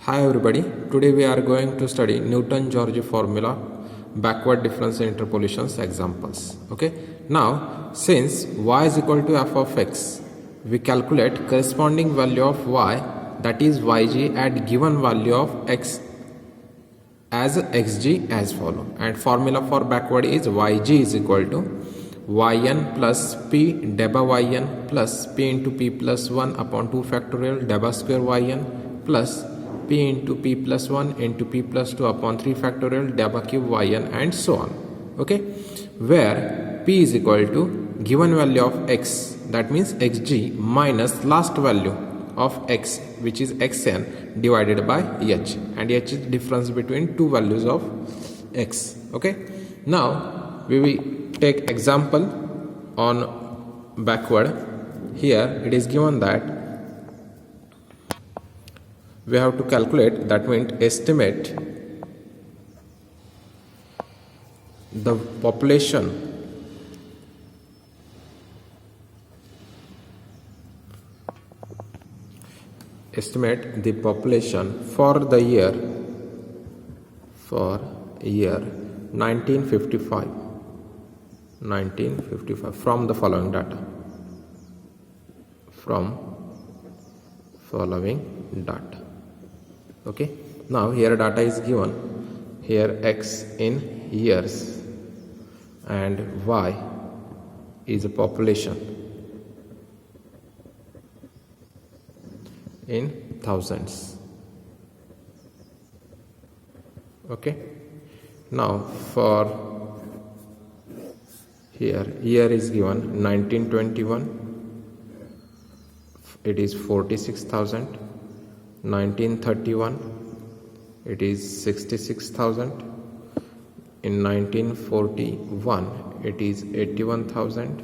Hi everybody, today we are going to study Newton-George formula, backward difference interpolations examples. Okay, now since y is equal to f of x, we calculate corresponding value of y, that is yg, at given value of x as xg as follow. And formula for backward is yg is equal to yn plus p deba yn plus p into p plus 1 upon 2 factorial deba square yn plus p into p plus 1 into p plus 2 upon 3 factorial deba cube yn and so on. Okay, where p is equal to given value of x, that means xg, minus last value of x, which is xn, divided by h, and h is difference between two values of x. Okay, now we will take example on backward. Here it is given that we have to calculate, that means estimate the population for the year 1955 from the following data. Okay, now here data is given, here x in years and y is a population in thousands. Okay, now for here year is given 1921, it is 46,000. 1931, it is 66,000. In 1941, it is 81,000.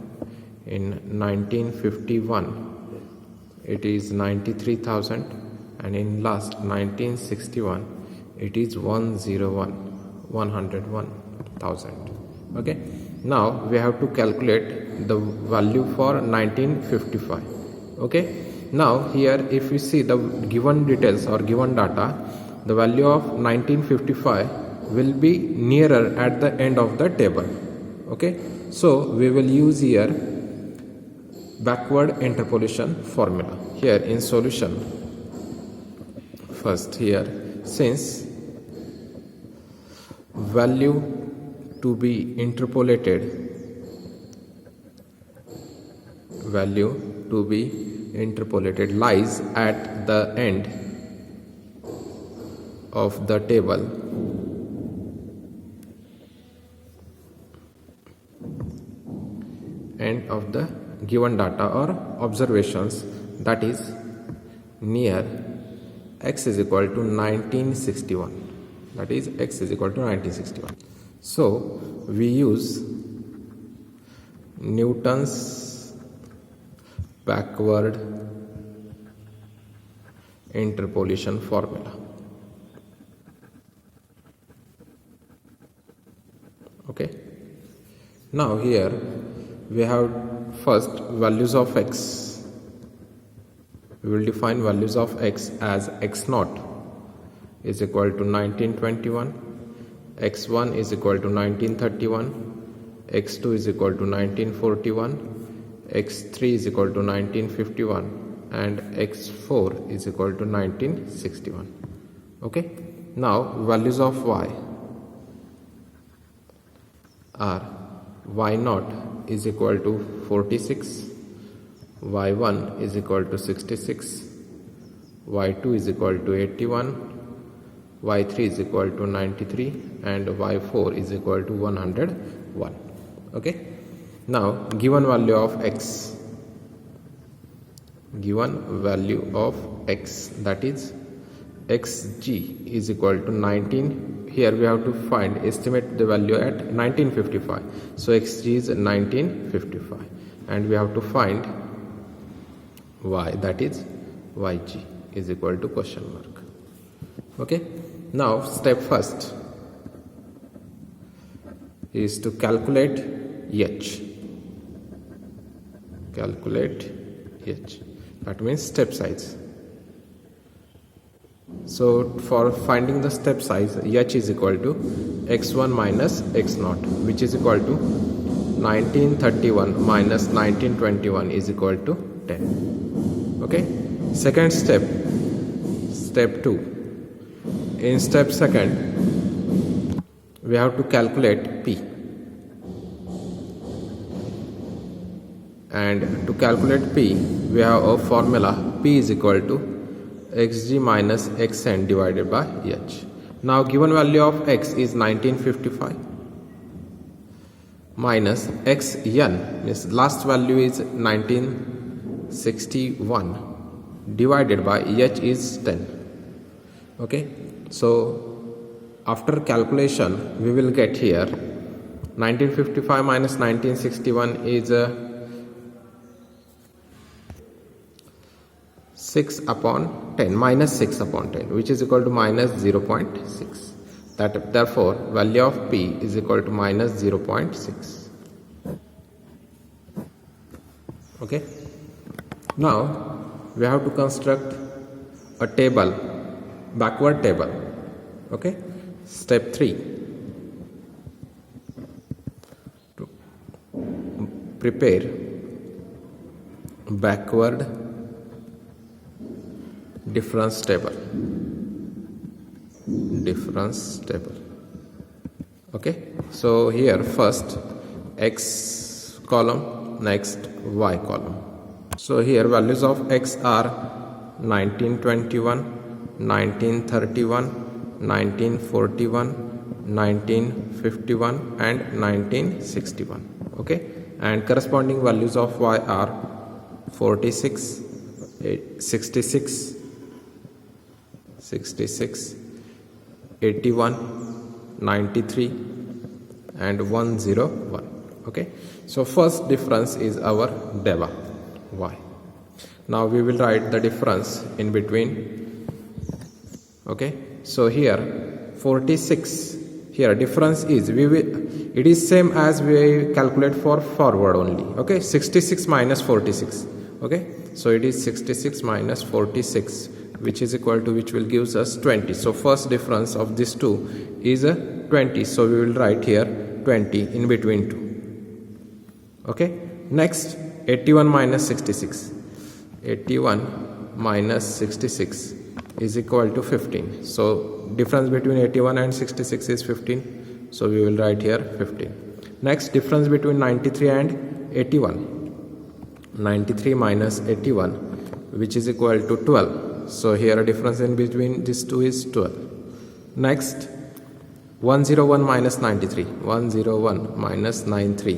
In 1951, it is 93,000, and in last 1961, it is 101,000. Okay, now we have to calculate the value for 1955. Okay, now here if you see the given details or given data, the value of 1955 will be nearer at the end of the table. Okay, so we will use here backward interpolation formula. Here in solution, first here, since value to be interpolated lies at the end of the table, end of the given data or observations, that is near x is equal to 1961, that is x is equal to 1961. So we use Newton's backward interpolation formula. Okay, now here we have first values of x. We will define values of x as x0 is equal to 1921, x1 is equal to 1931, x2 is equal to 1941, x3 is equal to 1951, and x4 is equal to 1961. Okay, now values of y are y0 is equal to 46, y1 is equal to 66, y2 is equal to 81, y3 is equal to 93, and y4 is equal to 101. Okay, now given value of x, that is xg is equal to 19. Here we have to estimate the value at 1955. So xg is 1955, and we have to find y, that is yg is equal to question mark. Okay, now step first is to calculate h. That means step size. So for finding the step size, h is equal to x1 minus x0, which is equal to 1931 minus 1921 is equal to 10. Okay. Second step, step 2. In step second, we have to calculate p. And to calculate p, we have a formula p is equal to xg minus xn divided by h. Now given value of x is 1955 minus xn, means last value is 1961 divided by h is 10. Okay, so after calculation we will get here 1955 minus 1961 is 6 upon 10 minus 6 upon 10, which is equal to minus 0.6. That therefore value of p is equal to minus 0.6. Okay. Now we have to construct a table, backward table. Okay. Step 3. To prepare backward difference table. Okay, so here first x column, next y column. So here values of x are 1921, 1931, 1941, 1951 and 1961. Okay, and corresponding values of y are 46, 66, 81, 93 and 101. Okay, so first difference is our deva y. Now we will write the difference in between. Okay, so here 46, here difference is it is same as we calculate for forward only. Okay, 66 minus 46. Okay, so it is 66 minus 46, which is equal to, which will gives us 20. So first difference of these two is 20. So we will write here 20 in between two. Okay. Next 81 minus 66. 81 minus 66 is equal to 15. So difference between 81 and 66 is 15. So we will write here 15. Next difference between 93 and 81. 93 minus 81, which is equal to 12. So here a difference in between these two is 12. Next 101 minus 93. 101 minus 93,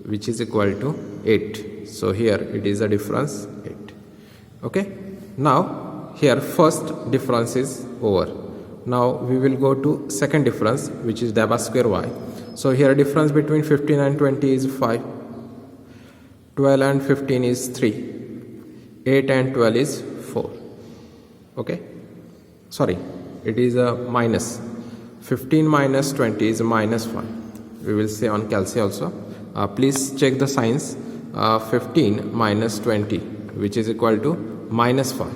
which is equal to 8. So here it is a difference 8. Okay. Now here first difference is over. Now we will go to second difference, which is deva square y. So here difference between 15 and 20 is 5. 12 and 15 is 3. 8 and 12 is 4. Okay, sorry, it is a minus. 15 minus 20 is minus 5. We will say on calci also. Please check the signs. 15 minus 20, which is equal to minus 5.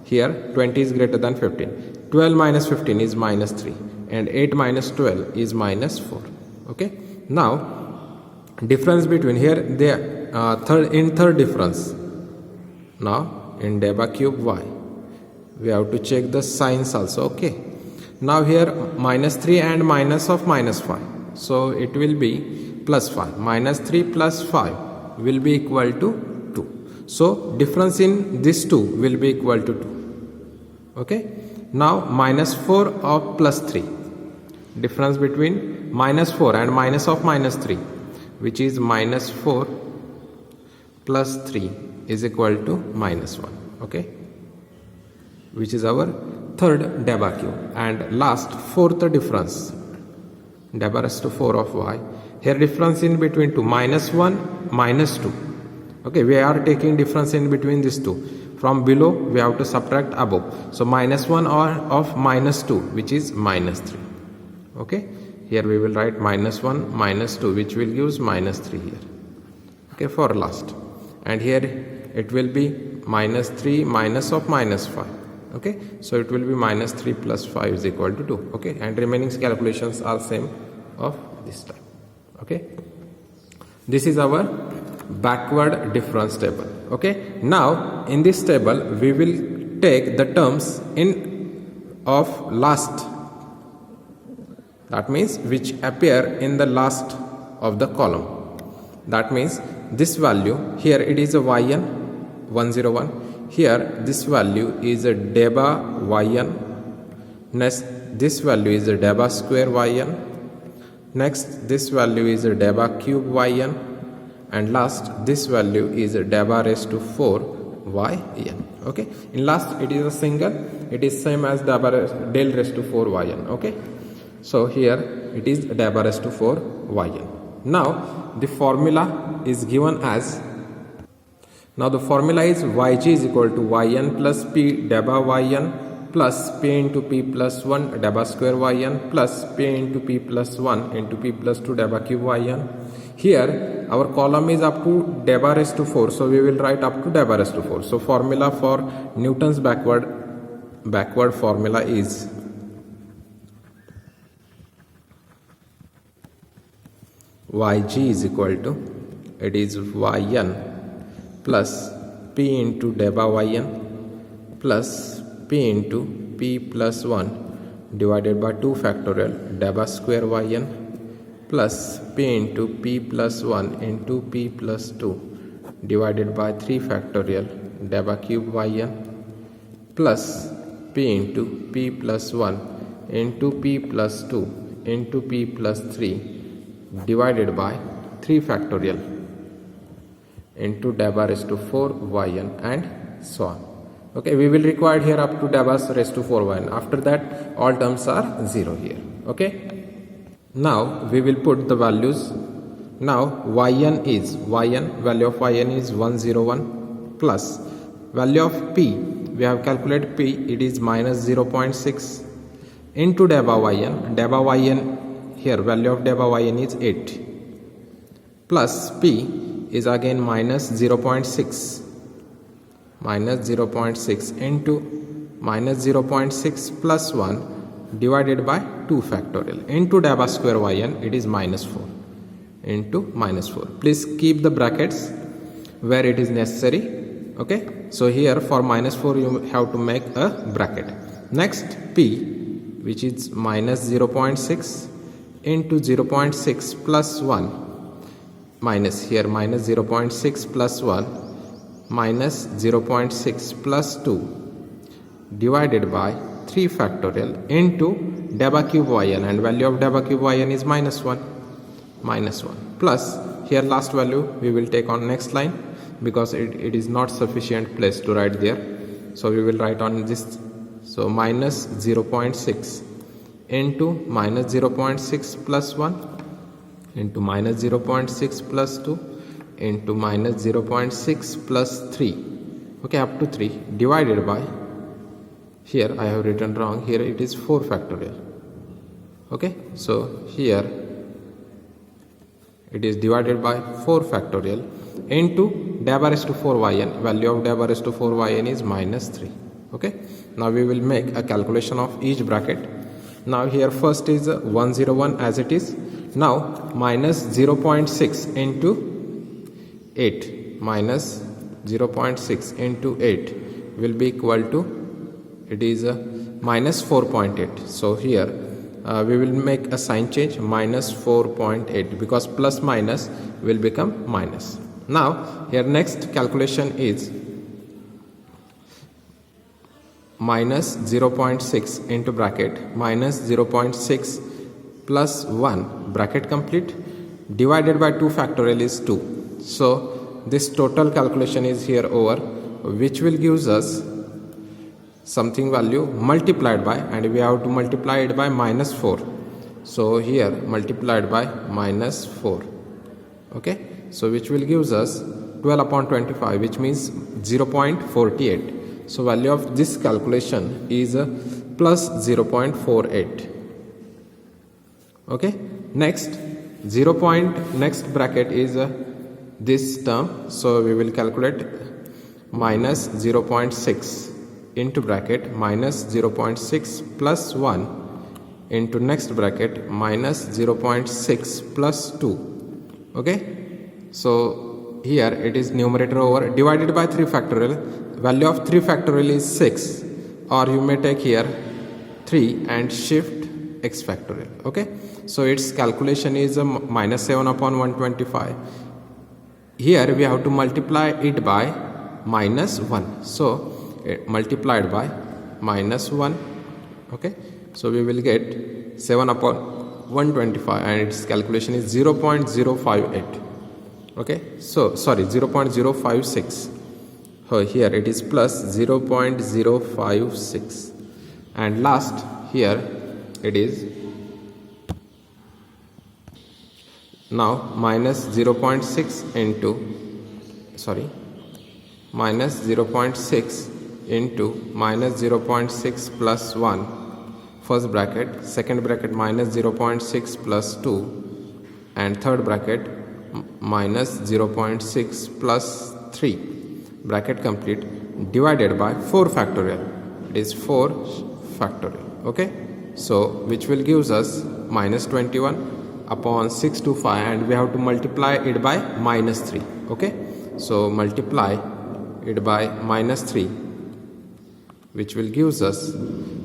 Here 20 is greater than 15. 12 minus 15 is minus 3 and 8 minus 12 is minus 4. Okay, now difference between here third difference. Now in deva cube y, we have to check the signs also. Okay, now here minus 3 and minus of minus 5, so it will be plus 5. Minus 3 plus 5 will be equal to 2. So difference in these two will be equal to 2. Okay, now minus 4 of plus 3, difference between minus 4 and minus of minus 3, which is minus 4 plus 3 is equal to minus 1. Okay, which is our third deva cube. And last fourth difference, deva raised to 4 of y. Here difference in between two, minus 1 minus 2. Okay, we are taking difference in between these two. From below we have to subtract above. So minus 1 or of minus 2, which is minus 3. Okay, here we will write minus 1 minus 2, which will give minus 3 here. Okay, for last. And here it will be minus 3 minus of minus 5. Okay, so it will be minus 3 plus 5 is equal to 2. Okay, and remaining calculations are same of this type. Okay, this is our backward difference table. Okay, now in this table we will take the terms in of last, that means which appear in the last of the column. That means this value here, it is a yn 101. Here this value is a deba yn. Next this value is a deba square yn. Next this value is a deba cube yn. And last this value is a deba raised to 4 yn. Okay, in last it is a single, it is same as deba del raised to 4 yn. Okay, so here it is deba raised to 4 yn. Now the formula is given as, now the formula is yg is equal to yn plus p deba yn plus p into p plus 1 deba square yn plus p into p plus 1 into p plus 2 deba cube yn. Here our column is up to deba raised to 4, so we will write up to deba raised to 4. So formula for Newton's backward formula is yg is equal to, it is yn plus p into deba yn plus p into p plus 1 divided by 2 factorial deba square yn plus p into p plus 1 into p plus 2 divided by 3 factorial deba cube yn plus p into p plus 1 into p plus 2 into p plus 3 divided by 3 factorial into deba raised to 4 yn and so on. Okay, we will require here up to deba raised to 4 yn. After that all terms are 0 here. Okay, now we will put the values. Now yn is, value of yn is 101 plus value of p, we have calculated p, it is minus 0.6 into deba yn here value of deba yn is 8 plus p is again minus 0.6 into minus 0.6 plus 1 divided by 2 factorial into deba square yn, it is minus 4 into minus 4. Please keep the brackets where it is necessary. Okay, so here for minus 4 you have to make a bracket. Next p, which is minus 0.6 into 0.6 plus 1 minus here minus 0.6 plus 1 minus 0.6 plus 2 divided by 3 factorial into deba cube yn, and value of deba cube yn is minus 1 plus here last value we will take on next line because it is not sufficient place to write there, so we will write on this. So minus 0.6 into minus 0.6 plus 1 into minus 0.6 plus 2 into minus 0.6 plus 3, okay, up to 3 divided by, here I have written wrong, here it is 4 factorial. Okay, so here it is divided by 4 factorial into deba raised to 4 yn, value of deba raised to 4 yn is minus 3. Okay, now we will make a calculation of each bracket. Now here first is 101 as it is. Now minus 0.6 into 8 minus 0.6 into 8 will be equal to, it is minus 4.8. So here we will make a sign change, minus 4.8, because plus minus will become minus. Now here next calculation is minus 0.6 into bracket minus 0.6 plus 1 bracket complete divided by 2 factorial is 2. So this total calculation is here over, which will gives us something value multiplied by, and we have to multiply it by minus 4. So here multiplied by minus 4. Okay, so which will gives us 12 upon 25, which means 0.48. So value of this calculation is plus 0.48. Okay, next next bracket is this term, so we will calculate minus 0.6 into bracket minus 0.6 plus 1 into next bracket minus 0.6 plus 2. Okay, so here it is numerator over divided by 3 factorial. Value of 3 factorial is 6, or you may take here 3 and shift x factorial. Okay, so its calculation is minus 7 upon 125. Here we have to multiply it by minus 1, so multiplied by minus 1. Okay, so we will get 7 upon 125 and its calculation is 0.058. okay, so sorry, 0.056. so here it is plus 0.056, and last here it is now minus 0.6 into minus 0.6 into minus 0.6 plus 1 first bracket, second bracket minus 0.6 plus 2, and third bracket minus 0.6 plus 3, bracket complete, divided by 4 factorial. It is 4 factorial. Okay, so which will gives us minus 21 upon 625, and we have to multiply it by minus 3. Okay, so multiply it by minus 3, which will gives us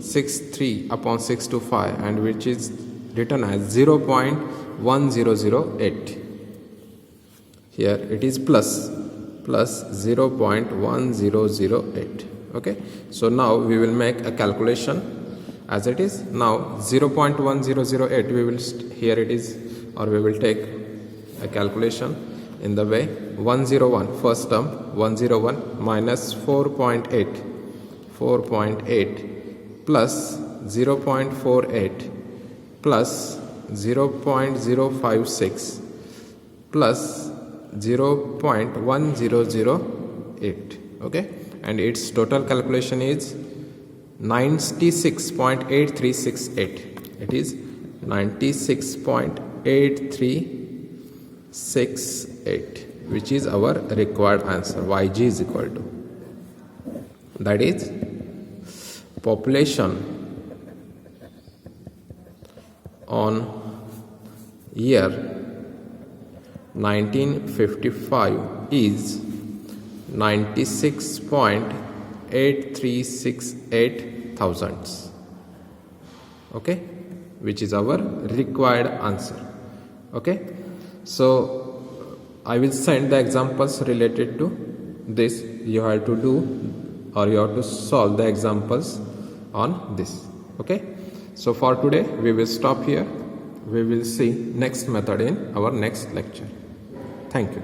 63 upon 625, and which is written as 0.1008. here it is plus 0.1008. okay, so now we will make a calculation as it is. Now 0.1008 we will here it is, or we will take a calculation in the way 101, first term 101 minus 4.8 plus 0.48 plus 0.056 plus 0.1008. okay, and its total calculation is 96.8368. it is 96.8368, which is our required answer. Yg is equal to, that is population on year 1955 is 96.8368 thousands. okay, which is our required answer. okay, so I will send the examples related to this. You have to do, or you have to solve the examples on this. okay, so for today we will stop here. We will see next method in our next lecture. Thank you.